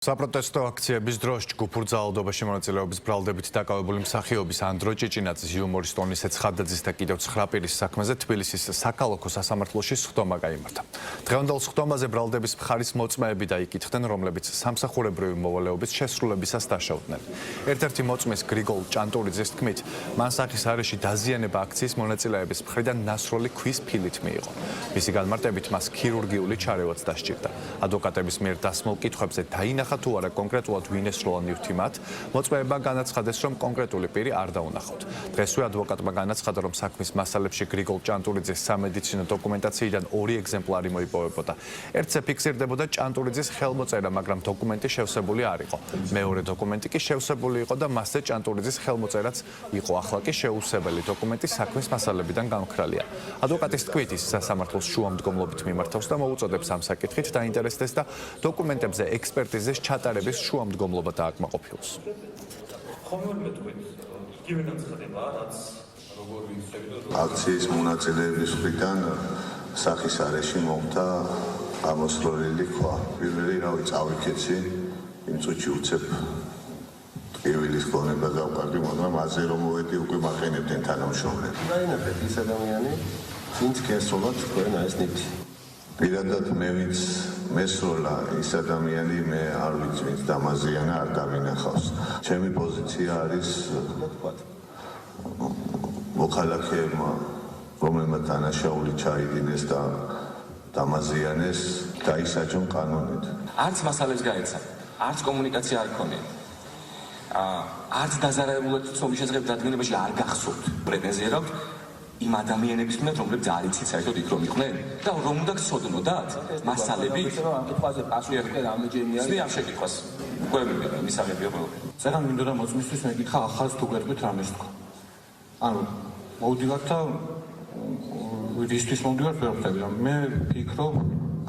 საპროტესტო აქციების დროს ჯგუფურ ძალადობაში მონაწილეობის ბრალდებით დაკავებული მსახიობის ანდრო ჭიჭინაძის, იუმორისტ ონისე ცხადაძის და კიდევ 9 პირის საქმეზე თბილისის საქალაქო სასამართლოში სხდომა გაიმართა. დღევანდელ სხდომაზე ბრალდების მხარის მოწმეები დაიკითხდნენ, რომლებიც სამსახურებრივი მოვალეობის შესრულებისას დაშავდნენ. ერთ-ერთი მოწმის გრიგოლ ჭანტურიძის თქმით, მან სახის არეში დაზიანება აქციის მონაწილეების მხრიდან ნასროლი ქვის ფილით მიიღო. მისი განმარტებით მას ქირურგიული ჩარევაც დასჭირდა. ადვოკატების მიერ დასმულ კითხვებზე დაინახა თუ არა კონკრეტულად ვინ ესროლა ნივთი მათ, მოწმეებმა განაცხადეს, რომ კონკრეტული პირი არ დაუნახავთ. დღესვე ადვოკატმა განაცხადა, რომ საქმის მასალებში გრიგოლ ჭანტურიძის სამედიცინო დოკუმენტაციიდან 2 ეგზემპლარი მოიპოვებოდა. ერთზე ფიქსირდებოდა ჭანტურიძის ხელმოწერა, მაგრამ დოკუმენტი შევსებული არ იყო. მეორე დოკუმენტი კი შევსებული იყო და მასზე ჭანტურიძის ხელმოწერაც იყო. ახლა კი შეუსებელი დოკუმენტი საქმის მასალებიდან გამქრალია. ადვოკატის თქმით, ის სასამართლოს შუამდგომლობით მიმართავს და მოუწოდებს ამ საკითხით დაინტერესდეს და დოკუმენტებზე ექსპერტიზის ჩატარების შუამდგომლობა დააკმაყოფილოს. აქციის მონაწილეების მხრიდან სახის არეში მომხდა ამოსროლილი ქვა. პირველი რავი წავიქეცი, იმ წუთში უცებ ტკივილის გონება გავყარდი, მაგრამ ასე რომ მოვედი უკვე მაყენებდნენ თანამშრომლები. დაინახეთ ის ადამიანი, ვინც გესროლათ თქვენ ეს ნივთი. პირადად მე ვინც მესროლა ის ადამიანი მე არ ვიცი ვინც დამაზიანა არ დავინახავს. ჩემი პოზიცია არის მოქალაქეებმა, რომელმაც დანაშაული ჩაიდინეს და დამაზიანეს, დაისაჯონ კანონით. არც მასალებს გაეცა, არც კომუნიკაცია არ ქონია. არც დაზარალებულად ცნობის შესახებ დადგენებაში არ გახსოვთ. პრეტენზია გაქვთ იმ ადამიანების მიერ, რომლებიც არ იცით საერთოდ იქ რომ იყვნენ და რომ უნდა გცოდნოდათ მასალები. ამ კითხვაზე პასუხი რამეჯერმე არის? ამ შეკითხვას გვერდები მისაღებია ყველაფერი. წერან მინდოდა მოწმისთვის მეკითხა ახალს თუ გვერდით რამეს თქვა. ანუ მოვდივართ და ვისთვის მოვდივართ ვერ ხვდები რომ მე ვფიქრობ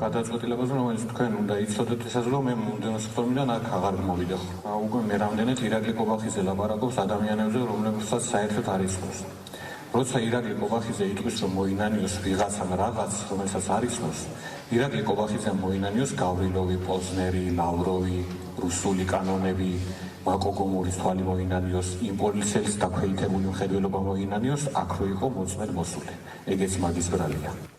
გადაწყვეტილებაზე რომელიც თქვენ უნდა იცოდეთ ესაც რომ მე მომდენო სხდომიდან აქ აღარ მოვიდე. უკვე მე რამდენად ირაკლი კობახიძე ლაპარაკობს ადამიანებზე რომლებსაც საერთოდ არ იცნობს. როცა ირაკლი კობახიძე იტყვის რომ მოინანიოს ვიღაცამ რაღაც რომელსაც არ იცნობს, ირაკლი კობახიძემ მოინანიოს გავრილოვი, პოზნერი, ლავროვი, რუსული კანონები, მაკო გომურის თვალი მოინანიოს, იმ პოლიციელის დაქვეითებული მხედველობა მოინანიოს, აქ რო იყო მოწმედ მოსული. ეგეც მაგის ბრალია.